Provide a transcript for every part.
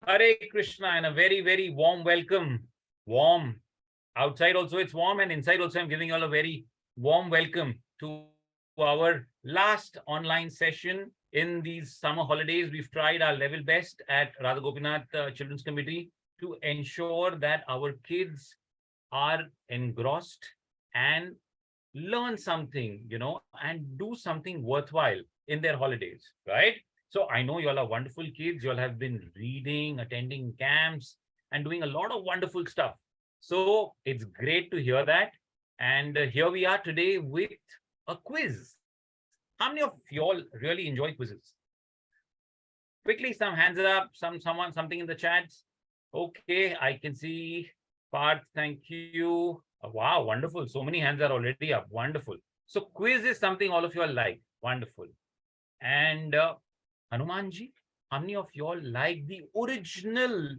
Hare Krishna and a very, very warm welcome. Warm. Outside also it's warm and inside also I'm giving you all a very warm welcome to our last online session in these summer holidays. We've tried our level best at Radha Gopinath Children's Committee to ensure that our kids are engrossed and learn something, and do something worthwhile in their holidays, right? So I know you all are wonderful kids. You all have been reading, attending camps, and doing a lot of wonderful stuff. So it's great to hear that. And here we are today with a quiz. How many of you all really enjoy quizzes? Quickly, some hands up, something in the chats. Okay, I can see Parth, thank you. Wow, wonderful. So many hands are already up. Wonderful. So quiz is something all of you all like. Wonderful. And Hanumanji, how many of you all like the original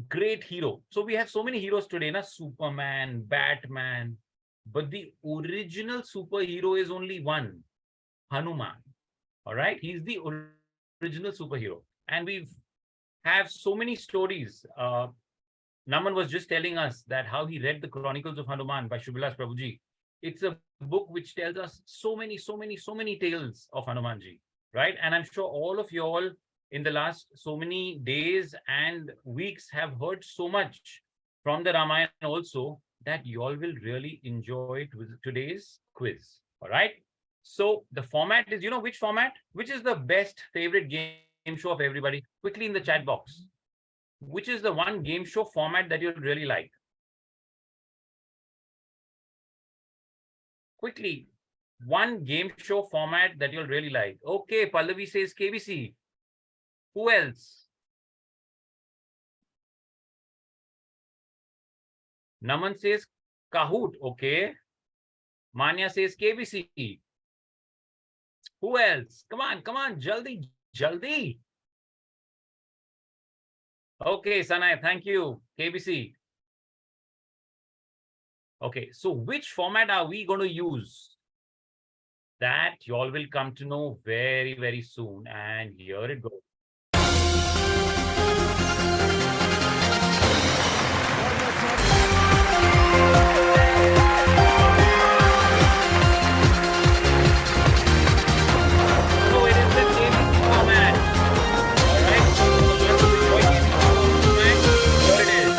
great hero? So we have so many heroes today, na? Superman, Batman, but the original superhero is only one, Hanuman. All right, he's the original superhero, and we've have so many stories. Naman was just telling us that how he read the Chronicles of Hanuman by Shubhalas Prabhuji. It's a book which tells us so many tales of Hanumanji, right? And I'm sure all of you all in the last so many days and weeks have heard so much from the Ramayana also that you all will really enjoy it with today's quiz. All right. So the format is, which format? Which is the best favorite game show of everybody? Quickly in the chat box. Which is the one game show format that you really like? Quickly, one game show format that you'll really like. Okay, Pallavi says KBC. Who else? Naman says Kahoot. Okay. Manya says KBC. Who else? Come on, jaldi. Okay, Sanay, thank you. KBC. Okay, so which format are we going to use? That you all will come to know very, very soon. And here it goes. So it is the KBC format. All right, so here it is.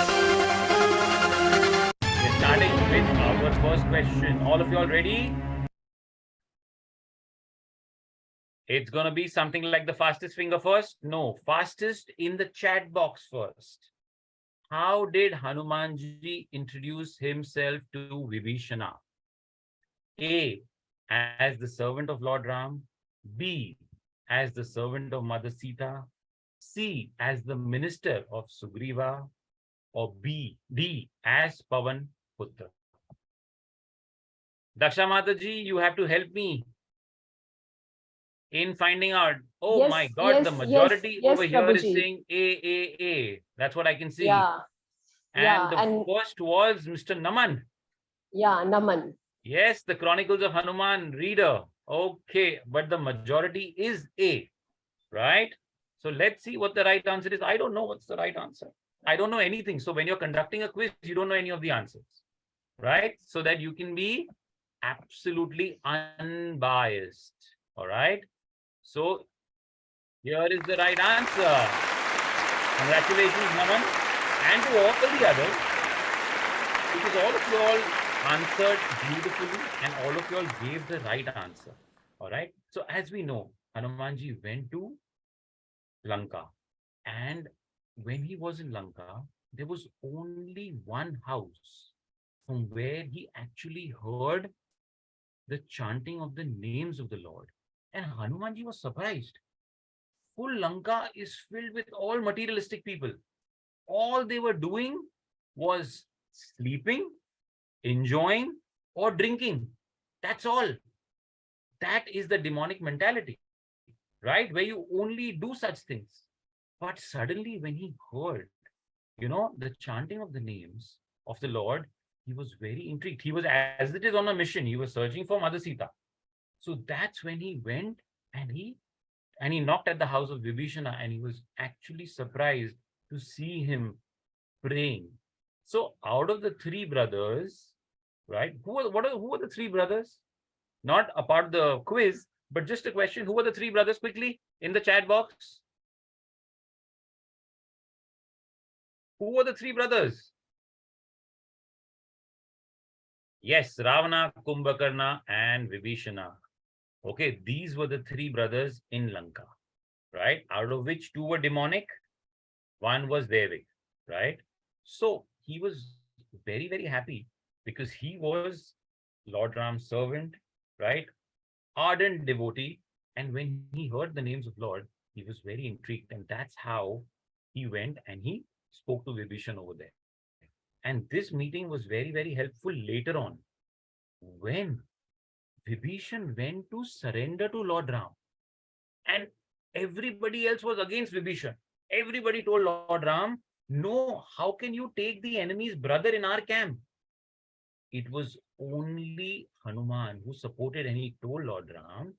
We're starting with our first question. All of you all ready? It's going to be something like the fastest finger first. No, fastest in the chat box first. How did Hanumanji introduce himself to Vibhishana? A, as the servant of Lord Ram. B, as the servant of Mother Sita. C, as the minister of Sugriva. Or D, as Pavan Putra. Daksha Mataji, you have to help me in finding out. Oh yes, my God, yes, the majority yes, over here is Prabhuji. saying A. That's what I can see. Yeah, And the and first was Mr. Naman. yeah, Naman. Yes, the Chronicles of Hanuman reader. Okay, but the majority is A, right? So let's see what the right answer is. I don't know what's the right answer. I don't know anything. So when you're conducting a quiz, you don't know any of the answers, right? So that you can be absolutely unbiased. All right. So here is the right answer. Congratulations, Naman, and to all the others, because all of you all answered beautifully and all of you all gave the right answer. All right. So as we know, Hanumanji went to Lanka, and when he was in Lanka, there was only one house from where he actually heard the chanting of the names of the Lord. And Hanumanji was surprised. Full Lanka is filled with all materialistic people. All they were doing was sleeping, enjoying, or drinking. That's all. That is the demonic mentality, right? Where you only do such things. But suddenly, when he heard, the chanting of the names of the Lord, he was very intrigued. He was, as it is, on a mission. He was searching for Mother Sita. So that's when he went and he and he knocked at the house of Vibhishana, and he was actually surprised to see him praying. So out of the three brothers, right? Who are the three brothers? Not apart the quiz, but just a question. Who are the three brothers quickly in the chat box? Who were the three brothers? Yes, Ravana, Kumbhakarna, and Vibhishana. Okay, these were the three brothers in Lanka, right? Out of which two were demonic, one was Devik, right? So he was very, very happy because he was Lord Ram's servant, right? Ardent devotee. And when he heard the names of Lord, he was very intrigued. And that's how he went and he spoke to Vibhishan over there. And this meeting was very, very helpful later on when Vibhishan went to surrender to Lord Ram. And everybody else was against Vibhishan. Everybody told Lord Ram, no, how can you take the enemy's brother in our camp? It was only Hanuman who supported, and he told Lord Ram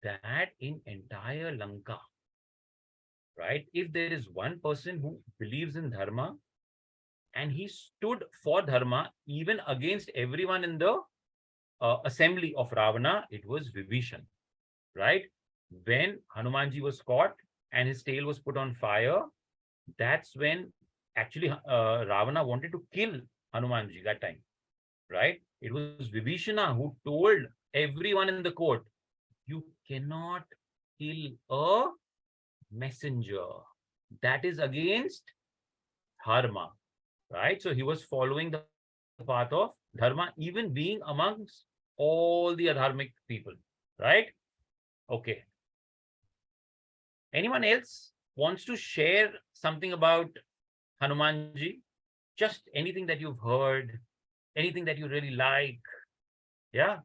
that in entire Lanka, right, if there is one person who believes in Dharma and he stood for Dharma even against everyone in the assembly of Ravana, it was Vibhishan, right? When Hanumanji was caught and his tail was put on fire, that's when actually Ravana wanted to kill Hanumanji that time, right? It was Vibhishana who told everyone in the court, you cannot kill a messenger. That is against Dharma, right? So he was following the path of Dharma, even being amongst all the adharmic people, right? Okay. Anyone else wants to share something about Hanumanji? Just anything that you've heard, anything that you really like. Yeah.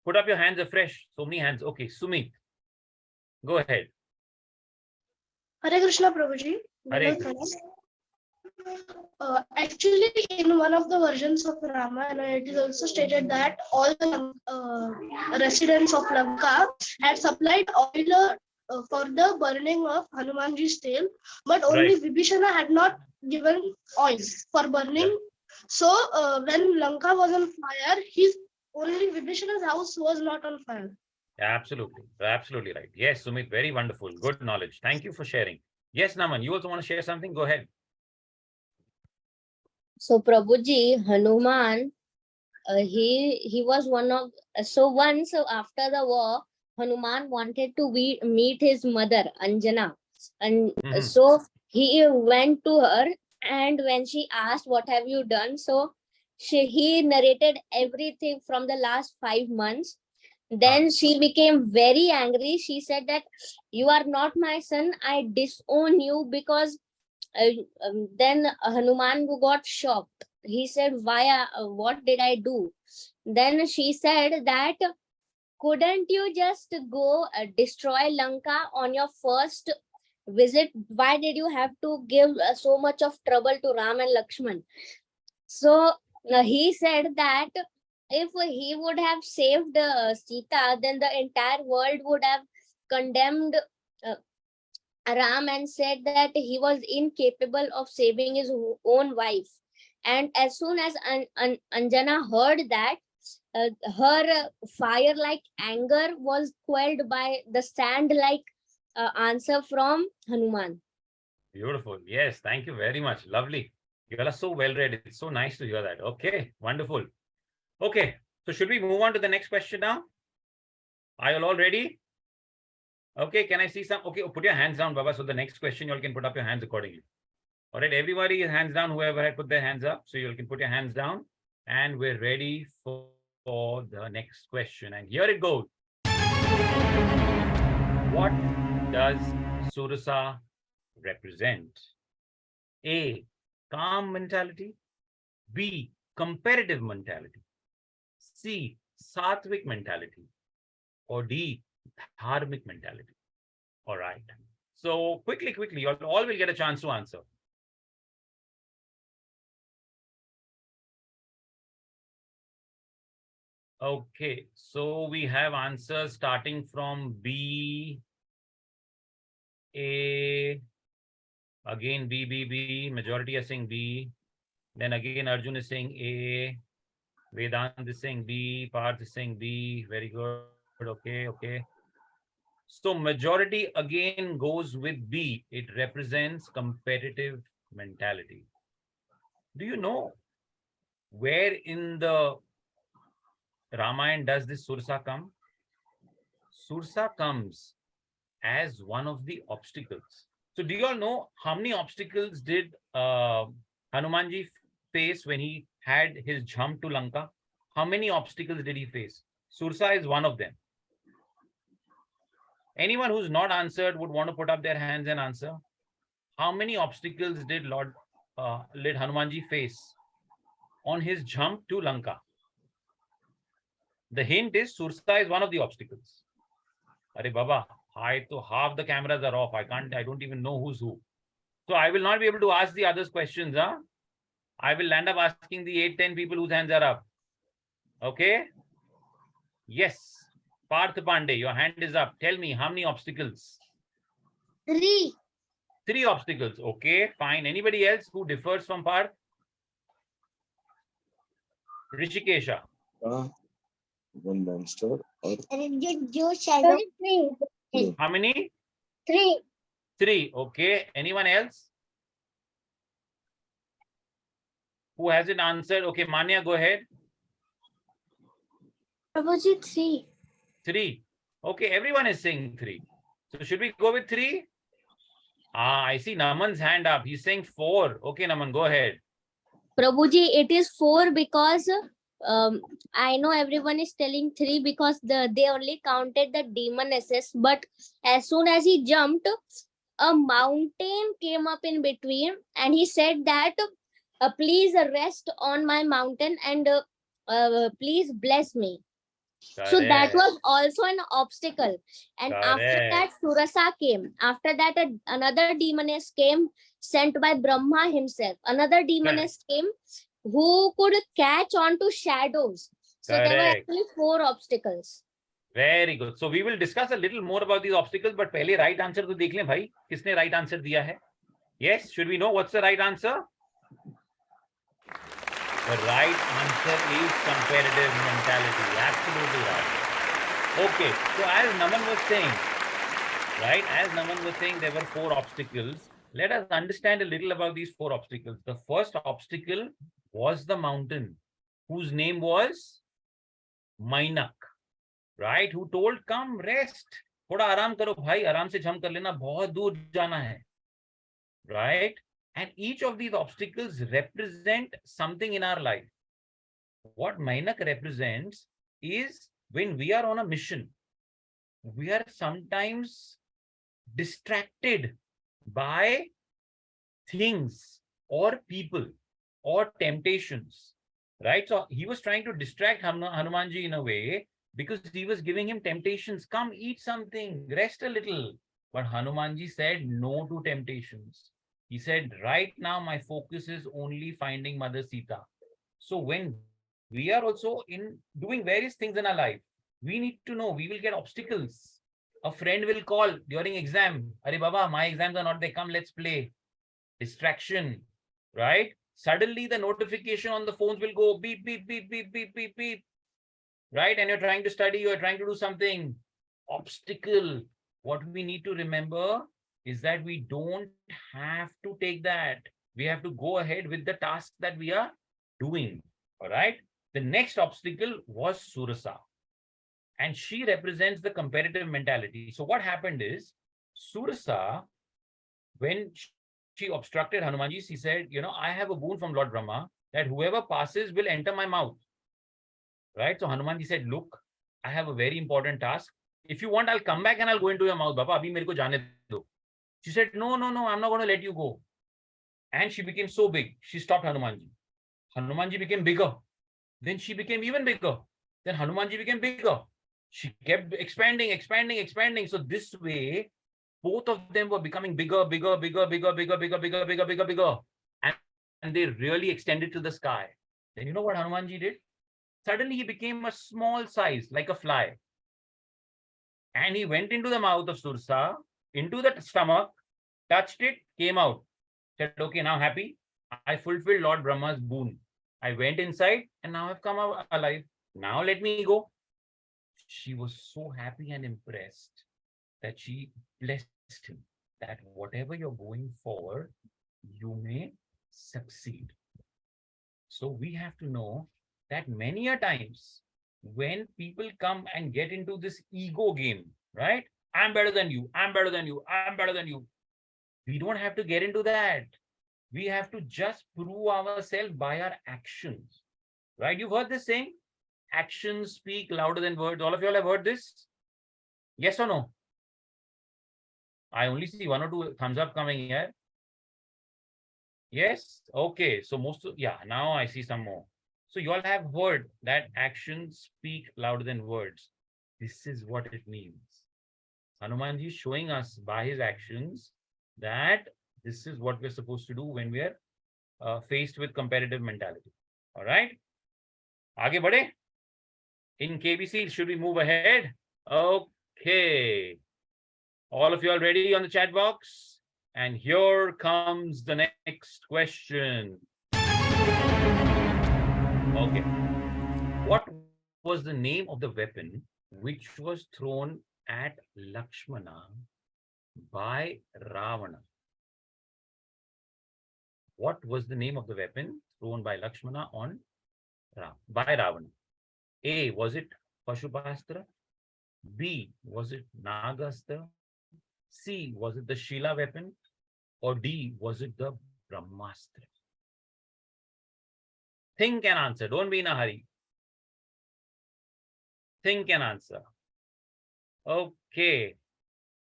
Put up your hands afresh. So many hands. Okay, Sumit, go ahead. Hare Krishna Prabhuji. Hare Krishna. Actually, in one of the versions of Ramayana, it is also stated that all the residents of Lanka had supplied oil for the burning of Hanumanji's tail, but only Right. Vibhishana had not given oil for burning. Yeah. So when Lanka was on fire, his only Vibhishana's house was not on fire. Absolutely. Absolutely right. Yes, Sumit, very wonderful. Good knowledge. Thank you for sharing. Yes, Naman, you also want to share something? Go ahead. So Prabhuji, Hanuman, he was one of, so once after the war, Hanuman wanted to meet his mother, Anjana. And so he went to her, and when she asked, what have you done? So he narrated everything from the last 5 months. Then she became very angry. She said that you are not my son. I disown you because then Hanuman got shocked. He said, why, what did I do? Then she said that, couldn't you just go destroy Lanka on your first visit? Why did you have to give so much of trouble to Ram and Lakshman? So he said that if he would have saved Sita, then the entire world would have condemned Ram and said that he was incapable of saving his own wife. And as soon as Anjana heard that, her fire-like anger was quelled by the sand-like answer from Hanuman. Beautiful. Yes, thank you very much. Lovely. You all are so well read. It's so nice to hear that. Okay, wonderful. Okay, so should we move on to the next question now? Are you all ready? Okay, can I see some? Okay, put your hands down, Baba. So the next question, you all can put up your hands accordingly. All right, everybody, hands down, whoever had put their hands up. So you all can put your hands down. And we're ready for the next question. And here it goes. What does Surasa represent? A, calm mentality. B, comparative mentality. C, sattvic mentality. Or D, dharmic mentality. All right. So quickly, you all will get a chance to answer. Okay, so we have answers starting from B, A. Again B, B, B. Majority are saying B. Then again Arjun is saying A. Vedant is saying B. Parth is saying B. Very good. Okay, okay. So majority again goes with B. It represents competitive mentality. Do you know where in the Ramayana does this Sursa come? Sursa comes as one of the obstacles. So do you all know how many obstacles did Hanumanji face when he had his jump to Lanka? How many obstacles did he face? Sursa is one of them. Anyone who's not answered would want to put up their hands and answer. How many obstacles did let Hanumanji face on his jump to Lanka? The hint is Sursa is one of the obstacles. Arey Baba, half the cameras are off. I don't even know who's who. So I will not be able to ask the others questions. I will end up asking the 8-10 people whose hands are up. Okay? Yes. Parth Pandey, your hand is up. Tell me, how many obstacles? 3. 3 obstacles. Okay, fine. Anybody else who differs from Parth? Rishikesha. One monster. Or How many? 3. 3. Okay. Anyone else? Who hasn't answered? Okay, Manya, go ahead. Prabhuji, 3. 3. Okay, everyone is saying 3. So should we go with 3? I see Naman's hand up. He's saying 4. Okay, Naman, go ahead. Prabhuji, it is 4 because I know everyone is telling 3 because they only counted the demonesses, but as soon as he jumped, a mountain came up in between and he said that please rest on my mountain and please bless me. So that Correct. was also an obstacle. And after that, Surasa came. After that, another demoness came sent by Brahma himself. Another demoness came who could catch on to shadows. So there were Correct. actually 4 obstacles. Very good. So we will discuss a little more about these obstacles, but पहले right answer तो देख लें भाई, किसने right answer दिया है? Yes, should we know what's the right answer? The right answer is competitive mentality. Absolutely right. Okay, so as Naman was saying, right? As Naman was saying, there were 4 obstacles. Let us understand a little about these 4 obstacles. The first obstacle was the mountain, whose name was Mainak, right? Who told, come rest. थोड़ा आराम करो भाई, आराम से jump कर लेना, बहुत दूर जाना है, right? And each of these obstacles represent something in our life. What Mainak represents is when we are on a mission, we are sometimes distracted by things or people or temptations, right? So he was trying to distract Hanumanji in a way because he was giving him temptations. Come eat something, rest a little. But Hanumanji said no to temptations. He said, right now, my focus is only finding Mother Sita. So when we are also in doing various things in our life, we need to know we will get obstacles. A friend will call during exam. Arey Baba, my exams are not there. Come, let's play. Distraction, right? Suddenly the notification on the phones will go beep, beep, beep, beep, beep, beep, beep. Right? And you're trying to study, you're trying to do something. Obstacle. What we need to remember is that we don't have to take that. We have to go ahead with the task that we are doing. All right. The next obstacle was Surasa. And she represents the competitive mentality. So what happened is, Surasa, when she obstructed Hanumanji, she said, I have a boon from Lord Brahma that whoever passes will enter my mouth. Right? So Hanumanji said, look, I have a very important task. If you want, I'll come back and I'll go into your mouth. Baba, abhi mere ko jaane do. She said, no, I'm not going to let you go. And she became so big. She stopped Hanumanji. Hanumanji became bigger. Then she became even bigger. Then Hanumanji became bigger. She kept expanding. So this way, both of them were becoming bigger. And they really extended to the sky. Then you know what Hanumanji did? Suddenly he became a small size, like a fly. And he went into the mouth of Sursa into the stomach, touched it, came out. Said, okay, now happy. I fulfilled Lord Brahma's boon. I went inside and now I've come out alive. Now let me go. She was so happy and impressed that she blessed him that whatever you're going for, you may succeed. So we have to know that many a times when people come and get into this ego game, right? I'm better than you, I'm better than you, I'm better than you. We don't have to get into that. We have to just prove ourselves by our actions, right? You've heard this saying, actions speak louder than words. All of you all have heard this? Yes or no? I only see 1 or 2 thumbs up coming here. Yes? Okay. So now I see some more. So you all have heard that actions speak louder than words. This is what it means. Hanumanji is showing us by his actions that this is what we're supposed to do when we're faced with competitive mentality. All right? Aage bade? In KBC, should we move ahead? Okay. All of you are ready on the chat box? And here comes the next question. Okay. What was the name of the weapon which was thrown at Lakshmana by Ravana? What was the name of the weapon thrown by Lakshmana by Ravana? A, was it Pashupastra? B, was it Nagastra? C, was it the Shila weapon? Or D, was it the Brahmastra? Think and answer. Don't be in a hurry. Think and answer. Okay.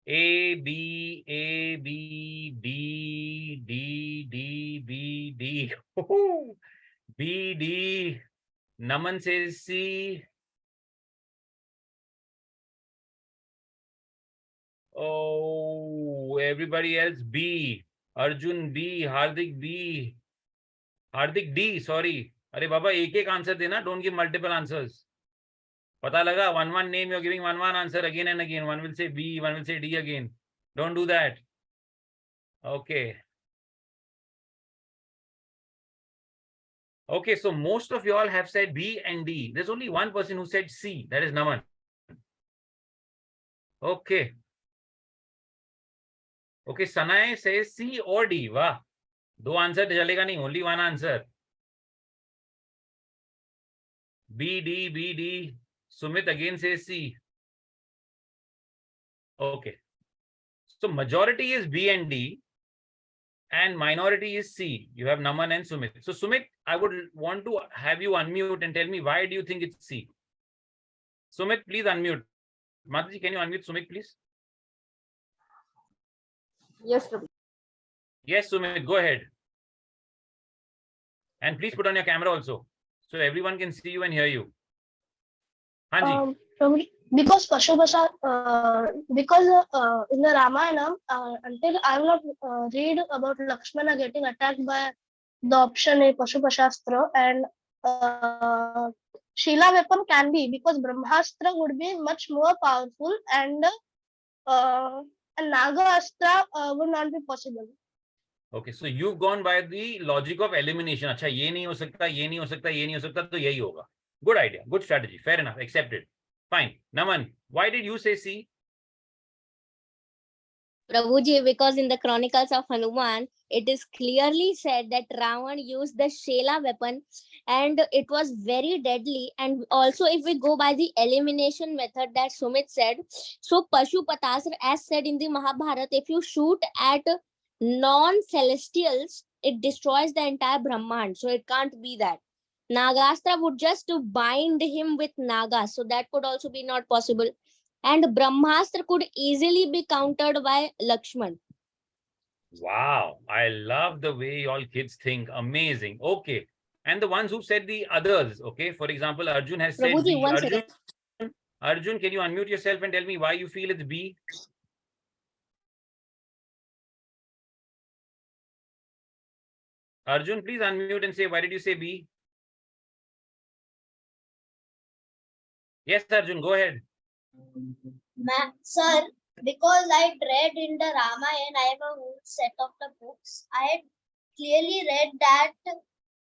A, B, D, B, D. B, D. Naman says C. Oh, everybody else B. Arjun B. Hardik B. Hardik D. Sorry. Arey Baba, एक answer dena. Don't give multiple answers. Pata laga, one name, you're giving one answer again and again. One will say B, one will say D again. Don't do that. Okay. Okay, so most of you all have said B and D. There's only one person who said C. That is Naman. Okay. Okay, Sanay says C or D. Wow. Do answer chalega nahi, only one answer. B, D. Sumit again says C. Okay. So majority is B and D and minority is C. You have Naman and Sumit. So Sumit, I would want to have you unmute and tell me why do you think it's C? Sumit, please unmute. Mataji, can you unmute Sumit, please? Yes, Prabhu. Yes, Sumit, go ahead. And please put on your camera also, so everyone can see you and hear you. Hanji. Because in the Ramayana, until I will not read about Lakshmana getting attacked by the option A, Pashupashastra, and Shila weapon can be, because Brahmastra would be much more powerful, and Naga Astra would not be possible. Okay, so you've gone by the logic of elimination. Acha, ye nahi ho sakta, ye nahi ho sakta, ye nahi ho sakta, to yahi hoga. Good idea, good strategy. Fair enough, accepted. Fine. Naman, why did you say C? Prabhuji, because in the Chronicles of Hanuman, it is clearly said that Ravan used the Shela weapon and it was very deadly. And also, if we go by the elimination method that Sumit said, so Pashupatasra, as said in the Mahabharata, if you shoot at non-celestials, it destroys the entire Brahmand. So it can't be that. Nagastra would just to bind him with Nagas. So that could also be not possible. And Brahmastra could easily be countered by Lakshman. Wow, I love the way all kids think. Amazing. Okay. And the ones who said the others, okay? For example, Arjun has said Prabhuji, B. one second. Arjun, can you unmute yourself and tell me why you feel it's B? Arjun, please unmute and say, why did you say B? Yes, Arjun, go ahead. Sir, Because I read in the Ramayana, I have a whole set of the books. I had clearly read that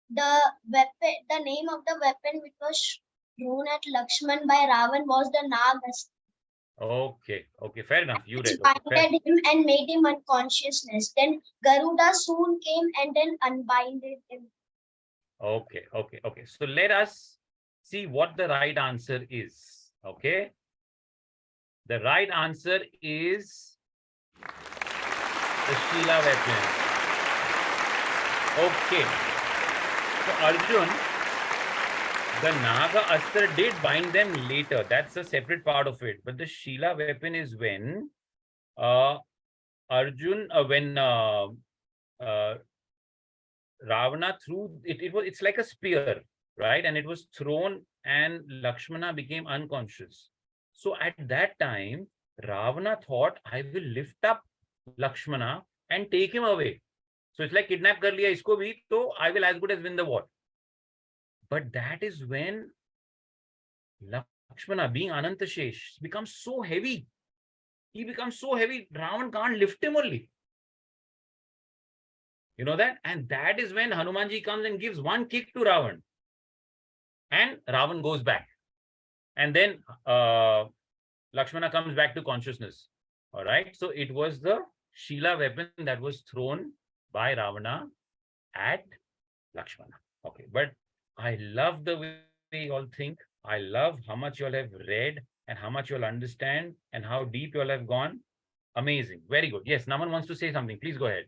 the weapon, the name of the weapon which was thrown at Lakshman by Ravan was the Nagas, Okay, okay, fair enough. You which read. Okay, fair. binded him and made him unconsciousness. Then Garuda soon came and then unbinded him. Okay, okay, okay. So let us see what the right answer is. Okay. The right answer is the Shila weapon. Okay. So Arjun, the Naga Astra did bind them later. That's a separate part of it. But the Shila weapon is when Arjun, Ravana threw it. It's like a spear, right? And it was thrown, and Lakshmana became unconscious. So at that time, Ravana thought, I will lift up Lakshmana and take him away. So it's like kidnap kar liya isko bhi, so I will as good as win the war. But that is when Lakshmana, being Anantashesh, becomes so heavy. He becomes so heavy, Ravan can't lift him only. You know that? And that is when Hanumanji comes and gives one kick to Ravan. And Ravan goes back. And then Lakshmana comes back to consciousness. All right. So it was the Shila weapon that was thrown by Ravana at Lakshmana. Okay. But I love the way you all think. I love how much you all have read and how much you all understand and how deep you all have gone. Amazing. Very good. Yes, Naman wants to say something. Please go ahead.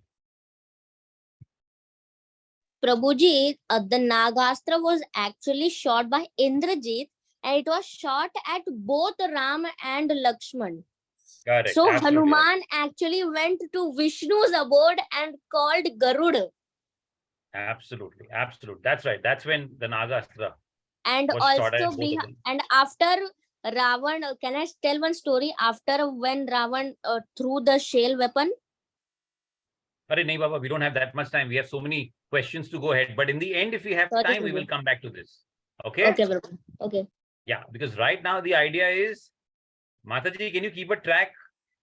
Prabhuji, the Nagastra was actually shot by Indrajit, and it was shot at both Ram and Lakshman. Correct. So Absolutely right. Hanuman actually went to Vishnu's abode and called Garuda. Absolutely. Absolutely. That's right. That's when the Nagastra And was shot at also both of them. and after Ravan, can I tell one story? After when Ravan threw the shale weapon? Arey, nahi, Baba, we don't have that much time. We have so many questions to go ahead. But in the end, if we have Sorry, time, we Prabhu. will come back to this. Okay? Okay, Prabhu. Okay. Yeah, because right now the idea is, Mataji, can you keep a track,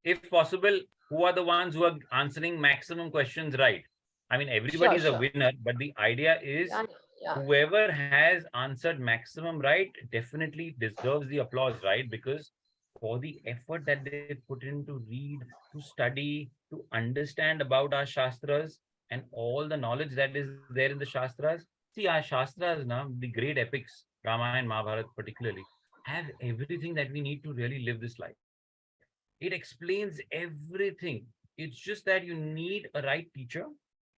if possible, who are the ones who are answering maximum questions right? I mean, everybody is a Sure. winner, but the idea is Yeah. whoever has answered maximum right definitely deserves the applause, right? Because for the effort that they put in to read, to study, to understand about our Shastras and all the knowledge that is there in the Shastras. See, our Shastras now, the great epics, Ramayana and Mahabharata particularly, have everything that we need to really live this life. It explains everything. It's just that you need a right teacher,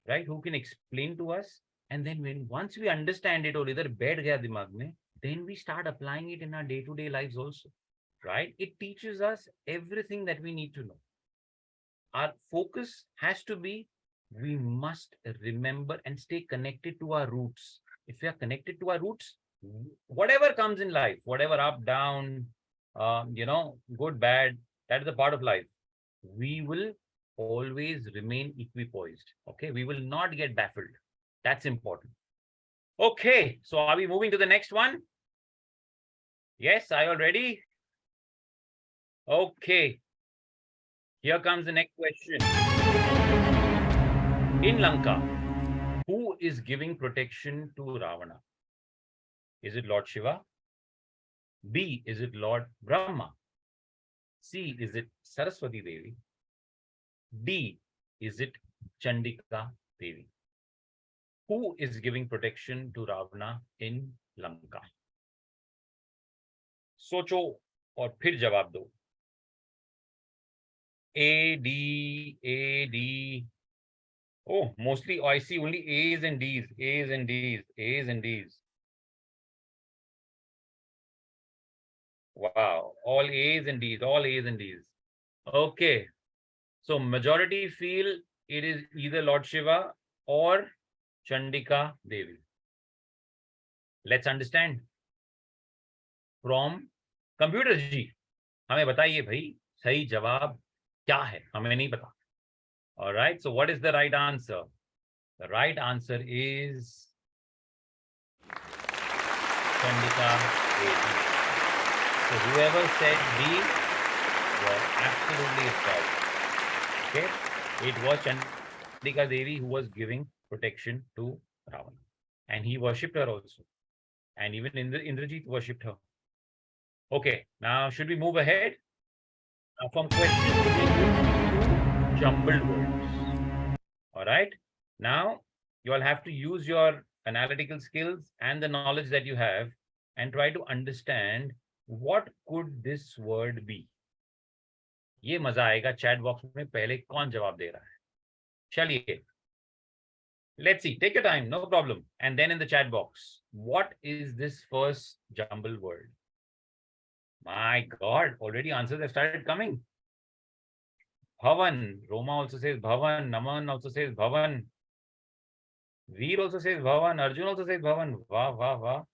right, who can explain to us. And then once we understand it, or either baith gaya dimag mein, then we start applying it in our day-to-day lives also, right? It teaches us everything that we need to know. Our focus has to be, we must remember and stay connected to our roots. If we are connected to our roots, whatever comes in life, whatever up, down, good, bad, that is a part of life. We will always remain equipoised. Okay, we will not get baffled. That's important. Okay, so are we moving to the next one? Yes, are you all ready? Okay, here comes the next question. In Lanka, who is giving protection to Ravana? Is it Lord Shiva? B, is it Lord Brahma? C, is it Saraswati Devi? D, is it Chandika Devi? Who is giving protection to Ravana in Lanka? सोचो और फिर जवाब दो. A, D, A, D. Oh, mostly I see only A's and D's, A's and D's, A's and D's. Wow, all A's and D's, all A's and D's. Okay, so majority feel it is either Lord Shiva or Chandika Devi. Let's understand. From Computer जी, हमें बताइए भाई सही जवाब क्या है, हमें नहीं पता. All right, so what is the right answer? The right answer is Chandika Devi. So whoever said D, absolutely right. Okay, it was Chandika Devi who was giving protection to Ravana, and he worshipped her also, and even Indrajit worshipped her. Okay, now should we move ahead? Now from questions we move to jumbled words. All right. Now you all have to use your analytical skills and the knowledge that you have and try to understand what could this word be. ये मजा आएगा chat box में पहले कौन जवाब दे रहा है. चलिए. Let's see. Take your time, no problem. And then in the chat box, what is this first jumble word? My God, already answers have started coming. Bhavan. Roma also says Bhavan. Naman also says Bhavan. Veer also says Bhavan. Arjun also says Bhavan. Wow, wow, wow.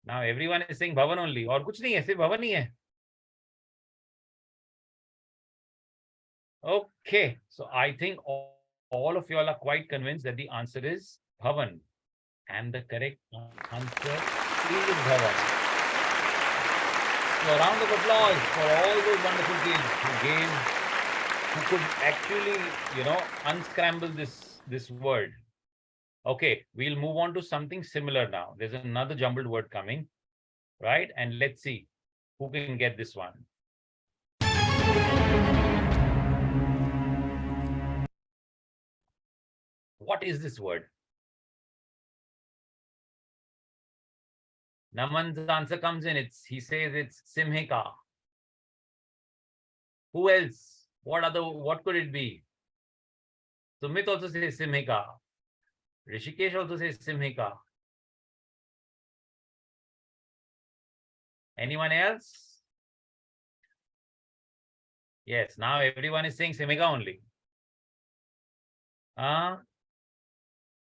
Now everyone is saying Bhavan only. और कुछ नहीं है, सिर्फ Bhavan ही है. Okay, so I think all of you all are quite convinced that the answer is Bhavan. And the correct answer is Bhavan. So a round of applause for all those wonderful kids who could actually, unscramble this word. Okay, we'll move on to something similar now. There's another jumbled word coming, right? And let's see who can get this one. What is this word? Naman's answer comes in. He says it's Simhika. Who else? What could it be? Sumit also says Simhika. Rishikesh also says Simhika. Anyone else? Yes, now everyone is saying Simhika only.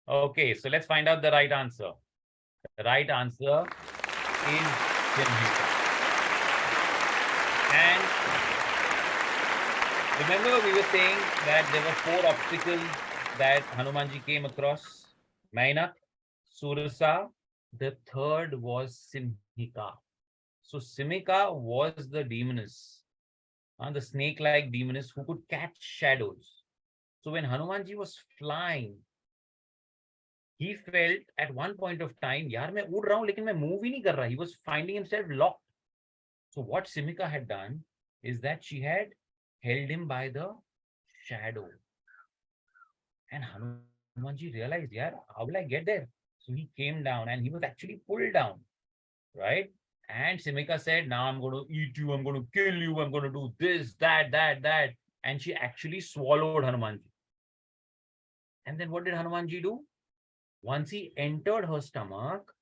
Okay, so let's find out the right answer. The right answer is Simhika. And remember we were saying that there were 4 obstacles that Hanumanji came across. Mainak, Surasa, the third was Simhika. So Simhika was the demoness, the snake-like demoness who could catch shadows. So when Hanumanji was flying, he felt at one point of time, yaar main ud raha hu lekin main move hi nahi kar raha. He was finding himself locked. So what Simhika had done is that she had held him by the shadow. And Hanumanji realized, yaar, how will I get there? So he came down and he was actually pulled down, right? And Simhika said, now I'm going to eat you, I'm going to kill you, I'm going to do this, that. And she actually swallowed Hanumanji. And then what did Hanumanji do? Once he entered her stomach,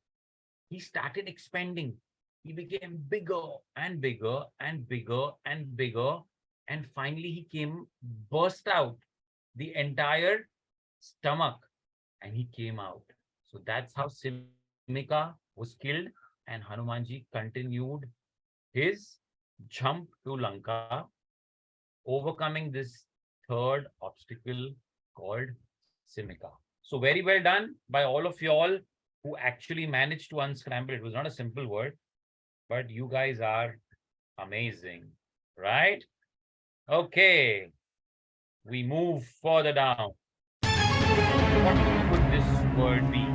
he started expanding. He became bigger and bigger and bigger and bigger. And finally he burst out the entire stomach and he came out. So that's how Simhika was killed and Hanumanji continued his jump to Lanka, overcoming this third obstacle called Simhika. So very well done by all of you all who actually managed to unscramble. It was not a simple word, but you guys are amazing, right? Okay, we move further down. What could this word be?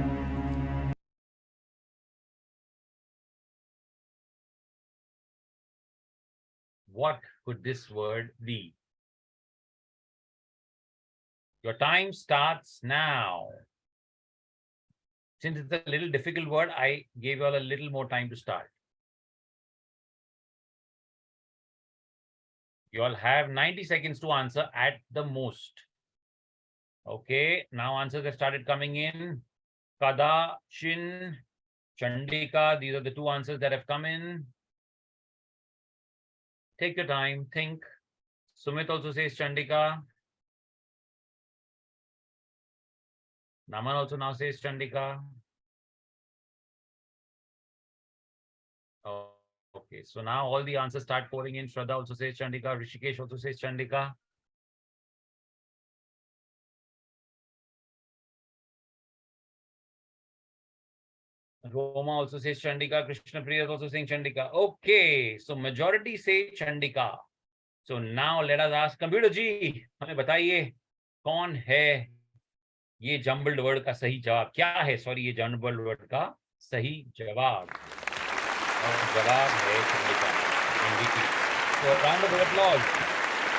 What could this word be? Your time starts now. Since it's a little difficult word, I gave you all a little more time to start. You all have 90 seconds to answer at the most. Okay, now answers have started coming in. Kada, Chin, Chandika, these are the 2 answers that have come in. Take your time, think. Sumit also says Chandika. Naman also now says Chandika. Oh, okay, so now all the answers start pouring in. Shraddha also says Chandika. Rishikesh also says Chandika. Roma also says Chandika. Krishna Priya is also saying Chandika. Okay, so majority say Chandika. So now let us ask computer जी, हमें बताइए कौन है ये jumbled word का सही जवाब? क्या है सॉरी ये जम्बल्ड वर्ड का सही जवाब? और जवाब है Chandrika MVP. So a round of applause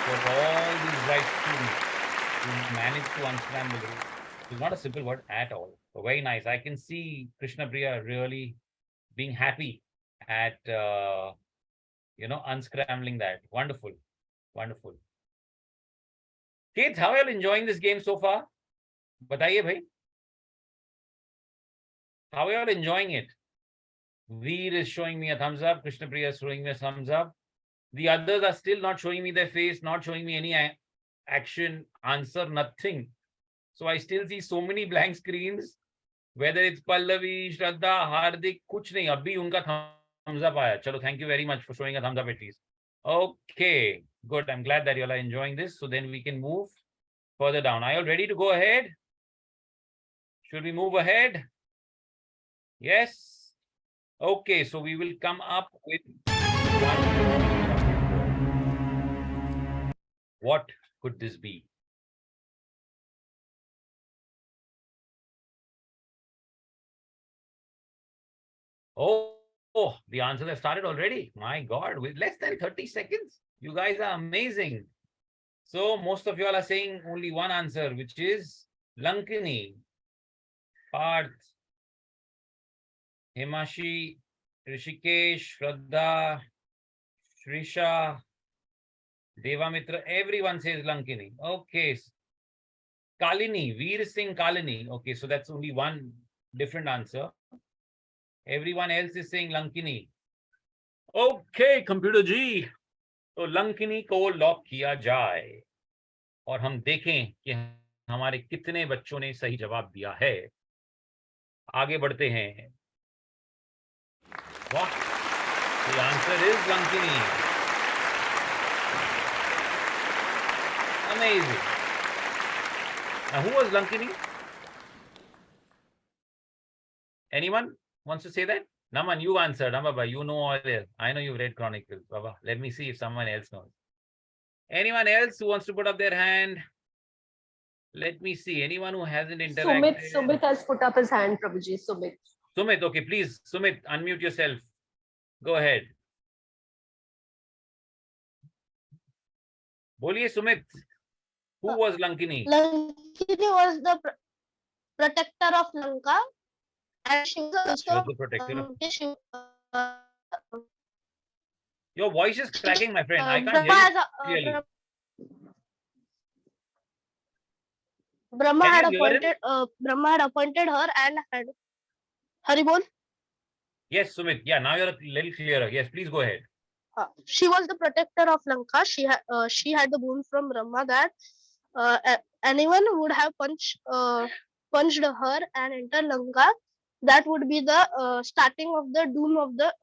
for all these right students who managed to unscramble it. It's not a simple word at all. So very nice. I can see Krishna Priya really being happy at unscrambling that. Wonderful, wonderful. Kids, how are you enjoying this game so far? बताइए भाई. How are you enjoying it? Veer is showing me a thumbs up. Krishna Priya is showing me a thumbs up. The others are still not showing me their face, not showing me any action, answer, nothing. So I still see so many blank screens. Whether it's Pallavi, Shraddha, Hardik, kuch nahi. Abhi unka thumbs up aaya. Chalo, thank you very much for showing a thumbs up at least. Okay, good. I'm glad that you all are enjoying this. So then we can move further down. Are you all ready to go ahead? Should we move ahead? Yes. Okay, so we will come up with one. What could this be? Oh, the answers have started already. My God, with less than 30 seconds. You guys are amazing. So most of you all are saying only one answer, which is Lankini. Parth, Himashi, Rishikesh, Shraddha, Shrisha, Devamitra, everyone says Lankini. Okay. Kalini, Veer Singh Kalini. Okay, so that's only one different answer. Everyone else is saying Lankini. Okay, computer जी, तो लंकिनी को lock किया जाए और हम देखें कि हमारे कितने बच्चों ने सही जवाब दिया है. आगे बढ़ते हैं. वाह, the answer is Lankini. Amazing. Now, who was Lankini? Anyone wants to say that? Naman, you answered. Baba, you know all this. I know you've read Chronicles. Baba, let me see if someone else knows. Anyone else who wants to put up their hand? Let me see. Anyone who hasn't interacted. Sumit has put up his hand, Prabhuji. Sumit, okay, please. Sumit, unmute yourself. Go ahead. Boliye Sumit. Who was Lankini? Lankini was the protector of Lanka, and she was She was also the protector of... she, Your voice is cracking, my friend. I can't Brahma hear has you a- clearly. Brahma Can had you hear him? appointed her and had Haribol. Yes, Sumit. Yeah, now you're a little clearer. Yes, please go ahead. She was the protector of Lanka. She had the boon from Brahma that anyone would have punched her and entered Lanka. That would be the starting of the doom of the.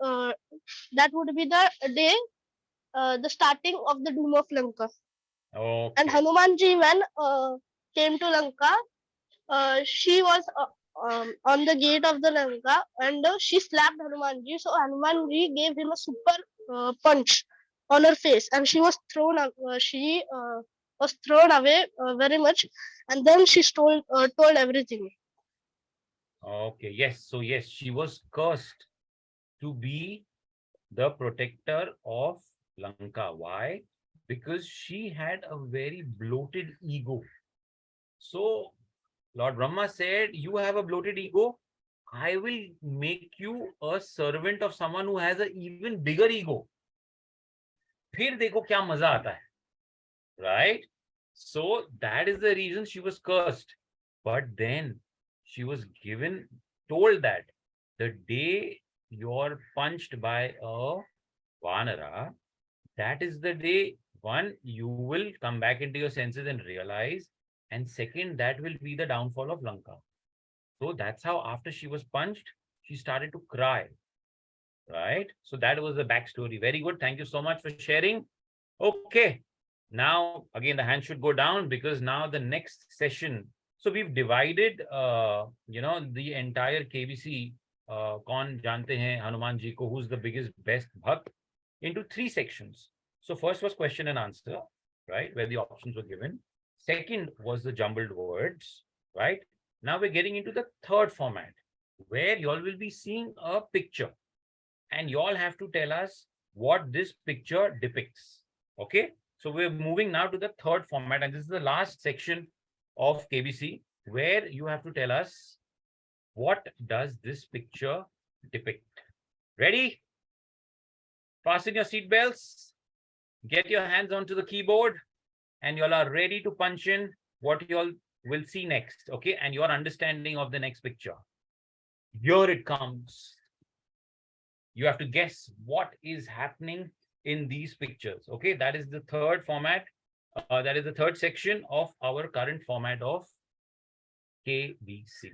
That would be the day, the starting of the doom of Lanka. Okay. And Hanumanji, when came to Lanka, she was on the gate of the Lanka, and she slapped Hanumanji. So Hanumanji gave him a super punch on her face, and she was thrown. She was thrown away very much, and then she told everything. Okay. Yes. So yes, she was cursed to be the protector of Lanka. Why? Because she had a very bloated ego. So Lord Brahma said, you have a bloated ego. I will make you a servant of someone who has an even bigger ego. फिर देखो क्या मजा आता है. Right? So that is the reason she was cursed. But then she was told that the day you're punched by a Vanara, that is the day, one, you will come back into your senses and realize, and second, that will be the downfall of Lanka. So that's how after she was punched, she started to cry. Right? So that was the backstory. Very good. Thank you so much for sharing. Okay. Now, again, the hand should go down because now the next session. So we've divided, the entire KBC, kaun jante hain Hanumanji ko, who's the biggest, best bhakt, into 3 sections. So first was question and answer, right? Where the options were given. Second was the jumbled words, right? Now we're getting into the third format where you all will be seeing a picture and you all have to tell us what this picture depicts. Okay. So we're moving now to the third format, and this is the last section of KBC where you have to tell us what does this picture depict. Ready? Fasten your seatbelts. Get your hands onto the keyboard, and you all are ready to punch in what you all will see next. Okay. And your understanding of the next picture. Here it comes. You have to guess what is happening in these pictures. Okay, that is the third format. That is the third section of our current format of KBC.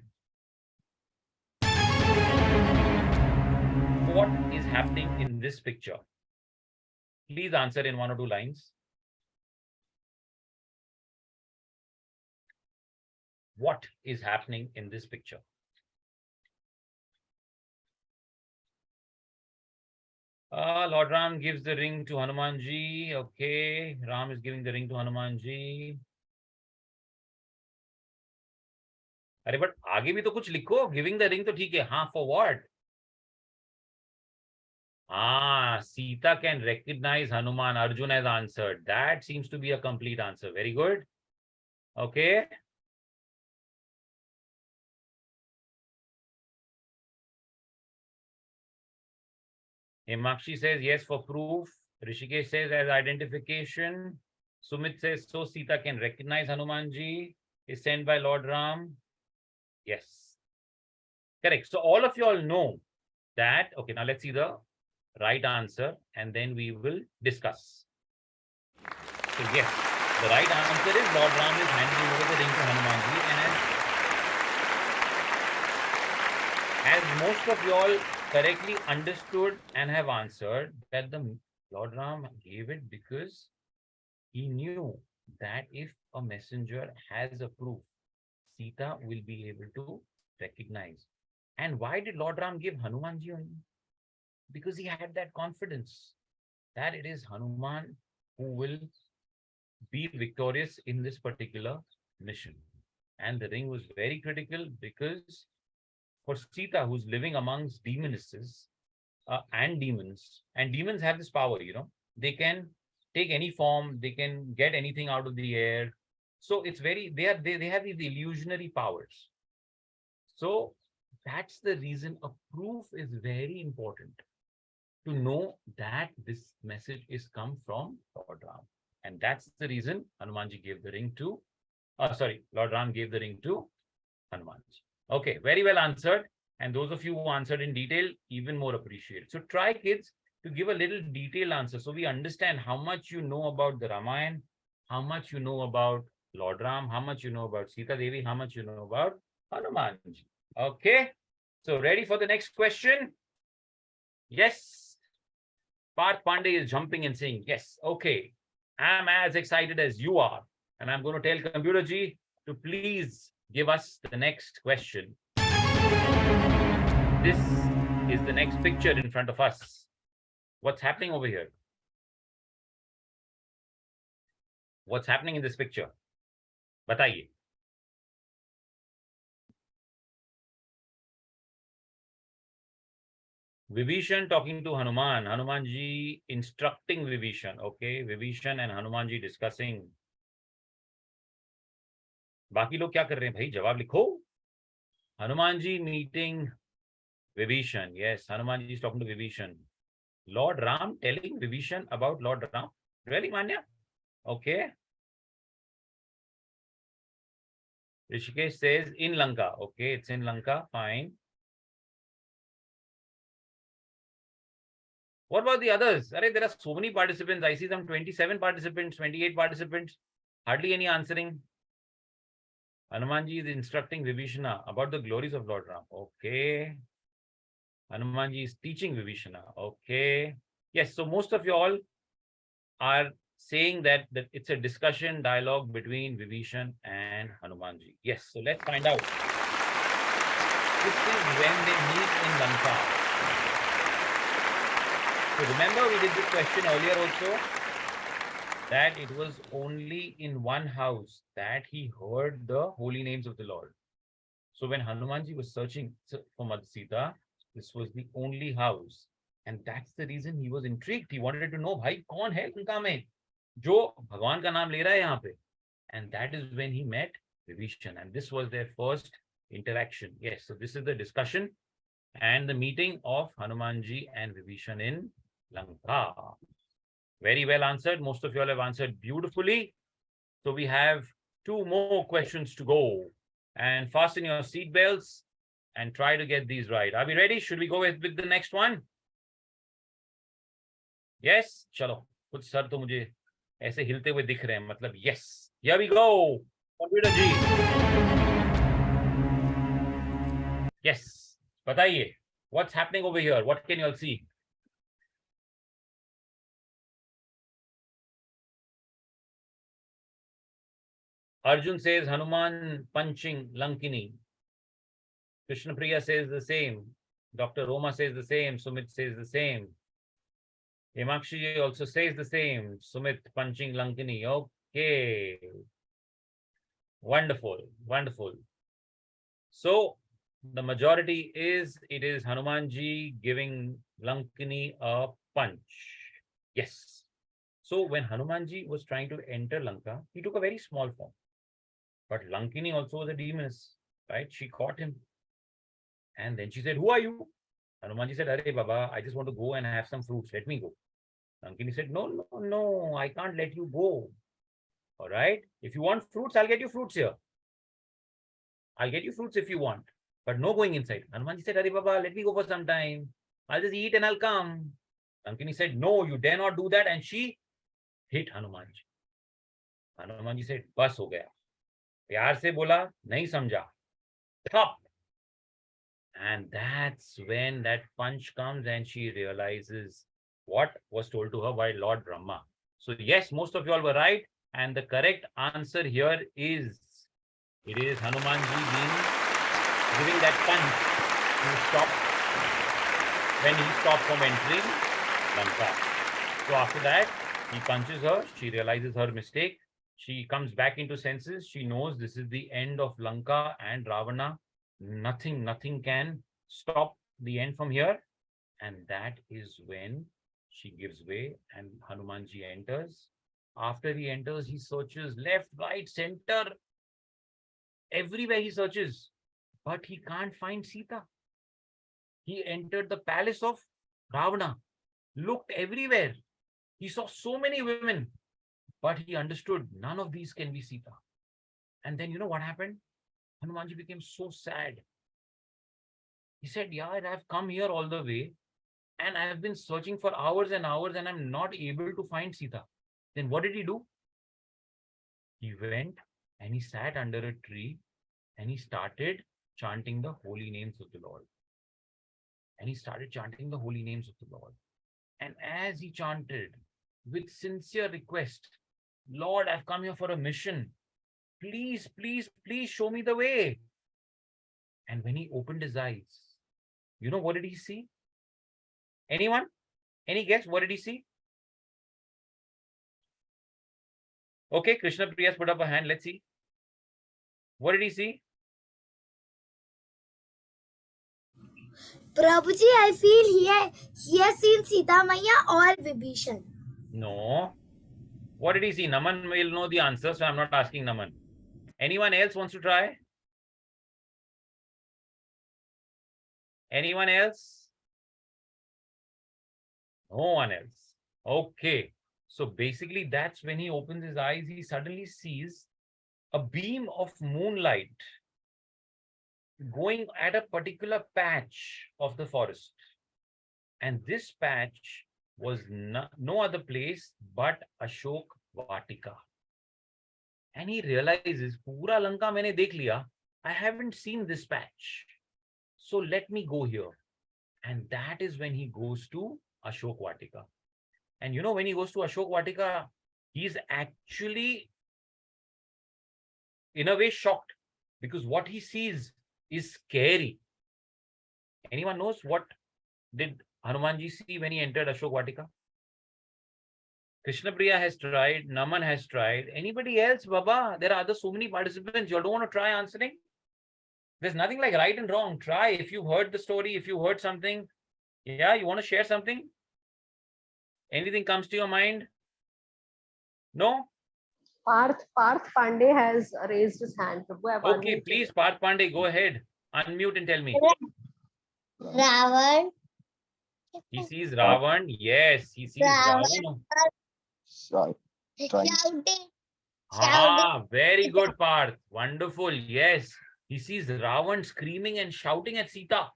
What is happening in this picture? Please answer in 1 or 2 lines. What is happening in this picture? Lord Ram gives the ring to Hanumanji. Okay, Ram is giving the ring to Hanumanji. अरे but आगे भी तो कुछ लिखो. Giving the ring तो ठीक है. हाँ, for what? Sita can recognize Hanuman. Arjun has answered. That seems to be a complete answer. Very good. Okay. Himakshi says yes for proof. Rishikesh says as identification. Sumit says so Sita can recognize Hanumanji. Is sent by Lord Ram. Yes. Correct. So all of you all know that. Okay, now let's see the right answer and then we will discuss. So yes, the right answer is Lord Ram is handing over the ring to Hanumanji, and as most of you all correctly understood and have answered that the Lord Ram gave it because he knew that if a messenger has a proof, Sita will be able to recognize. And why did Lord Ram give Hanumanji only? Because he had that confidence that it is Hanuman who will be victorious in this particular mission. And the ring was very critical because for Sita, who's living amongst demonesses and demons have this power, you know, they can take any form, they can get anything out of the air. So it's very, they have these illusionary powers. So that's the reason a proof is very important to know that this message is come from Lord Ram. And that's the reason Hanumanji gave the ring to, Lord Ram gave the ring to Hanumanji. Okay, very well answered. And those of you who answered in detail, even more appreciated. So try, kids, to give a little detailed answer so we understand how much you know about the Ramayana, how much you know about Lord Ram, how much you know about Sita Devi, how much you know about Hanumanji. Okay, so ready for the next question? Yes. Parth Pandey is jumping and saying yes. Okay, I'm as excited as you are. And I'm going to tell Computer G to please give us the next question. This is the next picture in front of us. What's happening over here? What's happening in this picture? Bataiye. Vibhishan talking to Hanuman. Hanumanji instructing Vibhishan. Okay, Vibhishan and Hanumanji discussing. बाकी लोग क्या कर रहे हैं भाई? जवाब लिखो. Hanumanji meeting Vibhishan. Yes, Hanumanji is talking to Vibhishan. Lord Ram telling Vibhishan about Lord Ram. Really, Manya? Okay. Rishikesh says in Lanka. Okay, it's in Lanka. Fine. What about the others? There are so many participants. I see some 27 participants, 28 participants. Hardly any answering. Hanumanji is instructing Vibhishana about the glories of Lord Ram. Okay. Hanumanji is teaching Vibhishana. Okay. Yes, so most of you all are saying that it's a discussion, dialogue between Vibhishan and Hanumanji. Yes, so let's find out. This is when they meet in Lanka. So remember we did this question earlier also. that it was only in one house that he heard the holy names of the Lord. So when Hanumanji was searching for Mother Sita, this was the only house. And that's the reason he was intrigued. He wanted to know, भाई कौन है लंका में जो भगवान का नाम ले रहा है यहाँ पे? And that is when he met Vibhishan. And this was their first interaction. Yes, so this is the discussion and the meeting of Hanumanji and Vibhishan in Lanka. Very well answered. Most of you all have answered beautifully. So we have 2 more questions to go. And fasten your seat belts and try to get these right. Are we ready? Should we go with the next one? Yes? Chalo. कुछ sir तो मुझे ऐसे हिलते हुए दिख रहे हैं, मतलब yes. Here we go. Computer ji. Yes. बताइए. What's happening over here? What can you all see? Arjun says Hanuman punching Lankini. Krishna Priya says the same. Dr. Roma says the same. Sumit says the same. Himakshi also says the same. Sumit punching Lankini. Okay. Wonderful. Wonderful. So the majority is, it is Hanumanji giving Lankini a punch. Yes. So when Hanumanji was trying to enter Lanka, he took a very small form. But Lankini also was a demoness, right? She caught him. And then she said, who are you? Hanumanji said, Arey Baba, I just want to go and have some fruits. Let me go. Lankini said, no, I can't let you go. All right. If you want fruits, I'll get you fruits here. I'll get you fruits if you want. But no going inside. Hanumanji said, Arey Baba, let me go for some time. I'll just eat and I'll come. Lankini said, no, you dare not do that. And she hit Hanumanji. Hanumanji said, बस हो गया. प्यार से बोला, नहीं समझा. Thop. And that's when that punch comes and she realizes what was told to her by Lord Brahma. So yes, most of you all were right. And the correct answer here is, it is Hanumanji giving that punch to stop when he stopped from entering Lanka. So after that, he punches her. She realizes her mistake. She comes back into senses. She knows this is the end of Lanka and Ravana. Nothing can stop the end from here. And that is when she gives way and Hanumanji enters. After he enters, he searches left, right, center. Everywhere he searches, but he can't find Sita. He entered the palace of Ravana, looked everywhere. He saw so many women, but he understood none of these can be Sita. And then you know what happened? Hanumanji became so sad. He said, yeah, I've come here all the way and I have been searching for hours and hours and I'm not able to find Sita. Then what did he do? He went and he sat under a tree and he started chanting the holy names of the Lord. And he started chanting the holy names of the Lord. And as he chanted with sincere request, Lord, I've come here for a mission. Please, please, please show me the way. And when he opened his eyes, you know what did he see? Anyone? Any guess? What did he see? Okay, Krishna Priya's put up a hand. Let's see. What did he see? Prabhuji, I feel he has seen Sita Maya or Vibhishan. No. What did he see? Naman will know the answer, so I'm not asking Naman. Anyone else wants to try? Anyone else? No one else. Okay. So basically, that's when he opens his eyes, he suddenly sees a beam of moonlight going at a particular patch of the forest. And this patch was no other place but Ashok Vatika. And he realizes, Pura Lanka maine dekh liya, I haven't seen this patch. So let me go here. And that is when he goes to Ashok Vatika. And you know, when he goes to Ashok Vatika, he's actually in a way shocked because what he sees is scary. Anyone knows what did Hanumanji see when he entered Ashok Vatika? Krishna Priya has tried. Naman has tried. Anybody else, Baba? There are so many participants. You don't want to try answering? There's nothing like right and wrong. Try if you've heard the story, if you heard something. Yeah, you want to share something? Anything comes to your mind? No? Parth Pandey has raised his hand. Prabhu, I've Okay, unmuted please, him. Parth Pandey, go ahead. Unmute and tell me. Ravan. He sees Ravan. Yes, he sees Ravan. Shout. Trying. Shouting. Ah, very good, Parth. Wonderful. Yes, he sees Ravan screaming and shouting at Sita,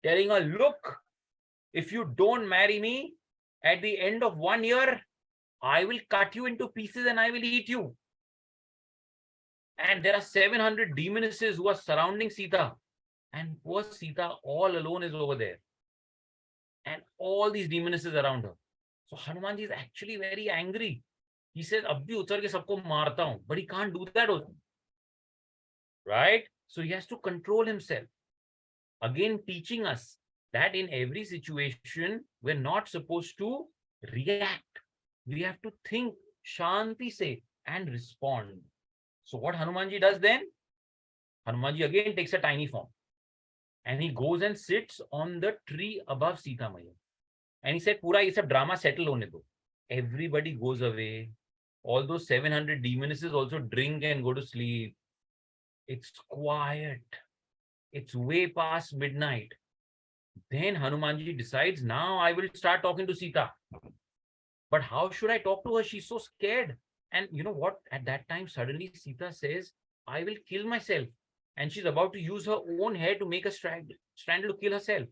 telling her, look, if you don't marry me, at the end of 1 year, I will cut you into pieces and I will eat you. And there are 700 demonesses who are surrounding Sita. And poor Sita all alone is over there. And all these demonesses around her. So Hanumanji is actually very angry. He says, Abhi utar ke sabko marta hu. But he can't do that also. Right? So he has to control himself. Again, teaching us that in every situation, we're not supposed to react. We have to think shanti se and respond. So what Hanumanji does then? Hanumanji again takes a tiny form. And he goes and sits on the tree above Sita Maya. And he said, Pura, ye sab drama settle hone do. Everybody goes away. All those 700 demonesses also drink and go to sleep. It's quiet. It's way past midnight. Then Hanumanji decides, now I will start talking to Sita. But how should I talk to her? She's so scared. And you know what? At that time, suddenly Sita says, I will kill myself. And she's about to use her own hair to make a strand to kill herself.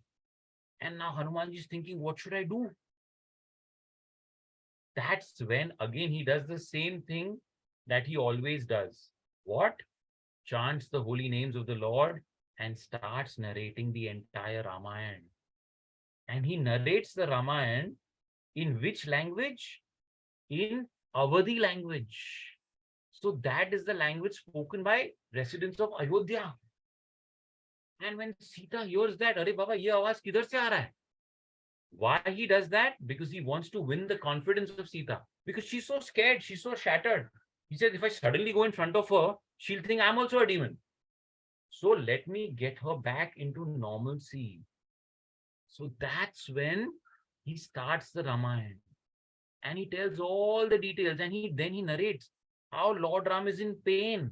And now Hanumanji is thinking, what should I do? That's when again he does the same thing that he always does. What? Chants the holy names of the Lord and starts narrating the entire Ramayana. And he narrates the Ramayana in which language? In Awadhi language. So that is the language spoken by residents of Ayodhya. And when Sita hears that, Arey Baba, ye awaaz kidhar se aa raha hai? Why he does that? Because he wants to win the confidence of Sita. Because she's so scared, she's so shattered. He says, if I suddenly go in front of her, she'll think I'm also a demon. So let me get her back into normalcy. So that's when he starts the Ramayana. And he tells all the details and then he narrates how Lord Ram is in pain,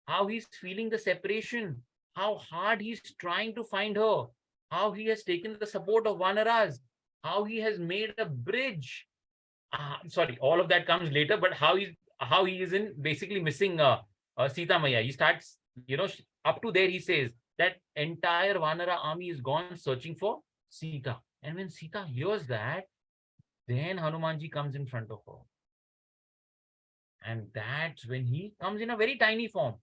how he's feeling the separation, how hard he's trying to find her, how he has taken the support of Vanaras, how he has made a bridge. Sorry, all of that comes later, but how he is in basically missing Sita Maya. He starts, up to there he says that entire Vanara army is gone searching for Sita. And when Sita hears that, then Hanumanji comes in front of her. And that's when he comes in a very tiny form.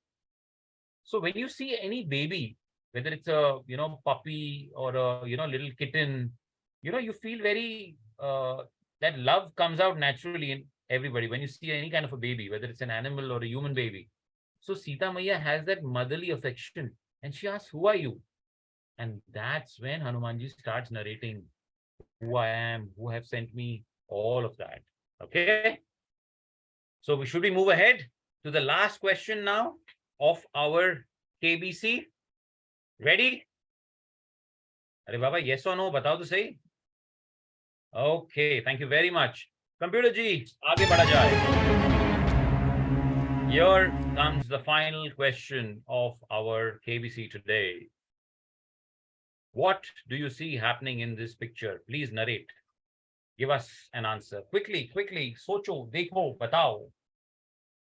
So when you see any baby, whether it's a, puppy or a, little kitten, you feel very, that love comes out naturally in everybody. When you see any kind of a baby, whether it's an animal or a human baby. So Sita Maya has that motherly affection. And she asks, who are you? And that's when Hanumanji starts narrating who I am, who have sent me, all of that. Okay. So should we move ahead to the last question now of our KBC? Ready? Arey Baba, yes or no? Batao to sahi. Okay, thank you very much. Computer ji, aage badha jaye. Here comes the final question of our KBC today. What do you see happening in this picture? Please narrate. Give us an answer. Quickly, socho, dekho, batao.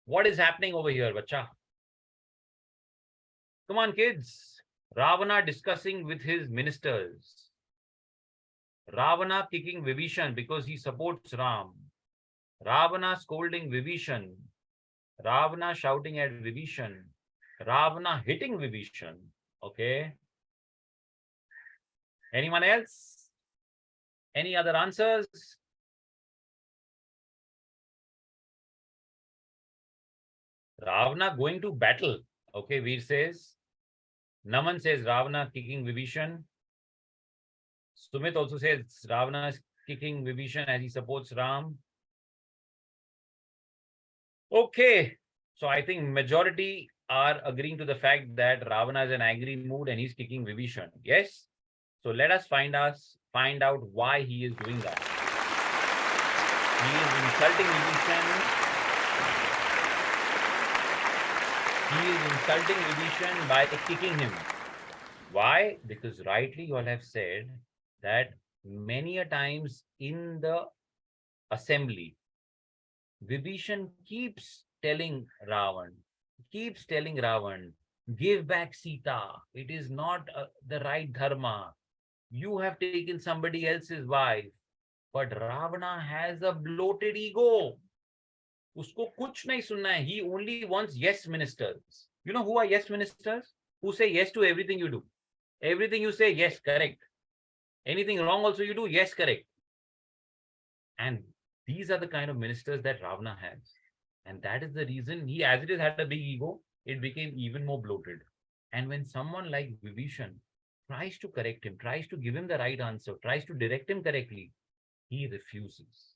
What is happening over here, bacha? Come on, kids. Ravana discussing with his ministers. Ravana kicking Vibhishan because he supports Ram. Ravana scolding Vibhishan. Ravana shouting at Vibhishan. Ravana hitting Vibhishan. Okay. Anyone else? Any other answers? Ravana going to battle. Okay, Veer says. Naman says Ravana kicking Vibhishan. Sumit also says Ravana is kicking Vibhishan as he supports Ram. Okay, so I think majority are agreeing to the fact that Ravana is in angry mood and he's kicking Vibhishan. Yes. So let us find out why he is doing that. He is insulting Vibhishan. He is insulting Vibhishan by kicking him. Why? Because rightly you all have said that many a times in the assembly, Vibhishan keeps telling Ravan, give back Sita. It is not the right dharma. You have taken somebody else's wife. But Ravana has a bloated ego. Usko kuch nahi sunna hai. He only wants yes ministers. You know who are yes ministers? Who say yes to everything you do. Everything you say, yes, correct. Anything wrong also you do, yes, correct. And these are the kind of ministers that Ravana has. And that is the reason he, as it is, had a big ego, it became even more bloated. And when someone like Vibhishan tries to correct him, tries to give him the right answer, tries to direct him correctly, he refuses.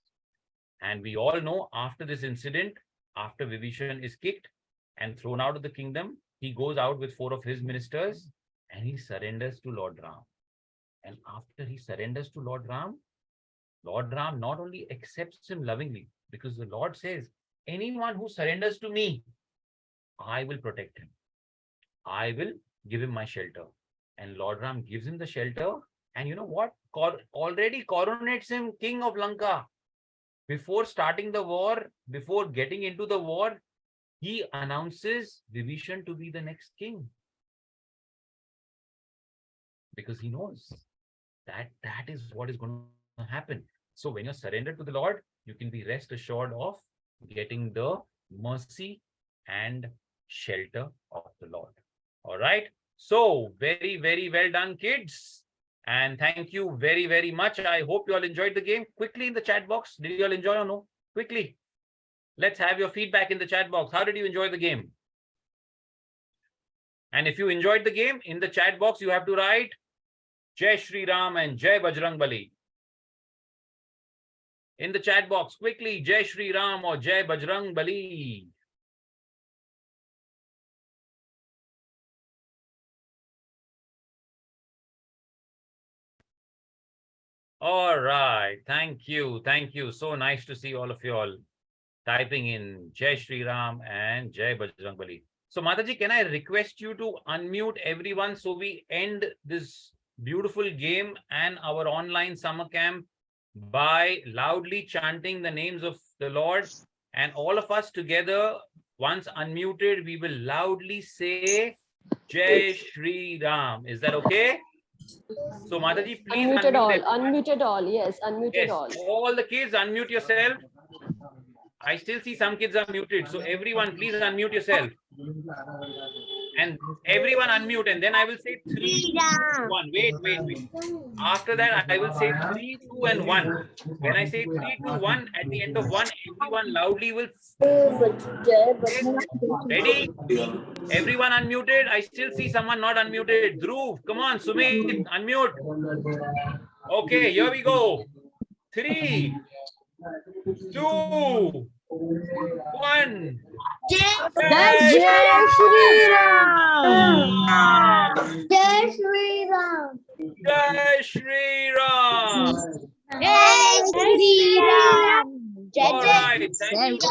And we all know after this incident, after Vibhishan is kicked and thrown out of the kingdom, he goes out with 4 of his ministers and he surrenders to Lord Ram. And after he surrenders to Lord Ram not only accepts him lovingly, because the Lord says, anyone who surrenders to me, I will protect him. I will give him my shelter. And Lord Ram gives him the shelter. And you know what? Already coronates him king of Lanka. Before starting the war, before getting into the war, he announces Vibhishan to be the next king. Because he knows that that is what is going to happen. So when you're surrendered to the Lord, you can be rest assured of getting the mercy and shelter of the Lord. All right. So very, very well done, kids. And thank you very, very much. I hope you all enjoyed the game. Quickly in the chat box, did you all enjoy or no? Quickly. Let's have your feedback in the chat box. How did you enjoy the game? And if you enjoyed the game, in the chat box, you have to write Jai Shri Ram and Jai Bajrang Bali. In the chat box, quickly, Jai Shri Ram or Jai Bajrang Bali. All right. Thank you. Thank you. So nice to see all of you all typing in Jai Shri Ram and Jai Bajrang Bali. So Mataji, can I request you to unmute everyone so we end this beautiful game and our online summer camp by loudly chanting the names of the Lord, and all of us together, once unmuted, we will loudly say Jai Shri Ram. Is that okay? So Mataji, please Unmuted all. everyone. Unmuted all. Yes, unmuted Yes, all. all the kids unmute yourself. I still see some kids are muted. So everyone, please unmute yourself. And everyone unmute, and then I will say 3, 2, 1. Wait. After that, I will say 3, 2, and 1. When I say 3, 2, 1, at the end of 1, everyone loudly will say, ready? Everyone unmuted. I still see someone not unmuted. Dhruv, come on, Sumit, unmute. Okay, here we go. 3, 2, 1. Jai Shri Ram. Jai Shri Ram. Jai Shri Ram. Jai Shri Ram. All right. Thank you.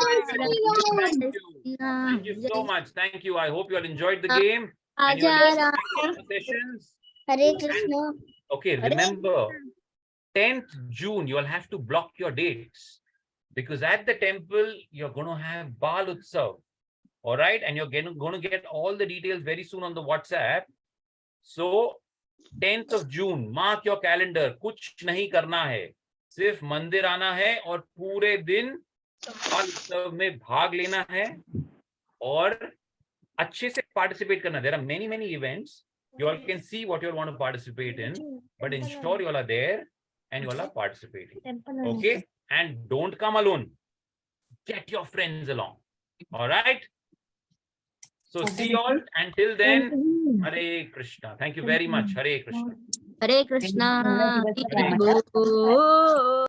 Ram. Thank you so much. Thank you. I hope you all enjoyed the game. And you all enjoyed the sessions. Hare Krishna. Okay, remember, 10th June, you all have to block your dates. Because at the temple, you're going to have Bal Utsav. All right. And you're going to get all the details very soon on the WhatsApp. So 10th of June, mark your calendar. कुछ नहीं करना है, सिर्फ मंदिर आना है और पूरे दिन बाल उत्सव में भाग लेना है और अच्छे से participate करना. There are many events. You all can see what you all want to participate in, but ensure you all are there and you all are participating. Okay. And don't come alone. Get your friends along. All right. So see you all. Until then, Hare Krishna. Thank you very much. Hare Krishna. Hare Krishna. Hare Krishna.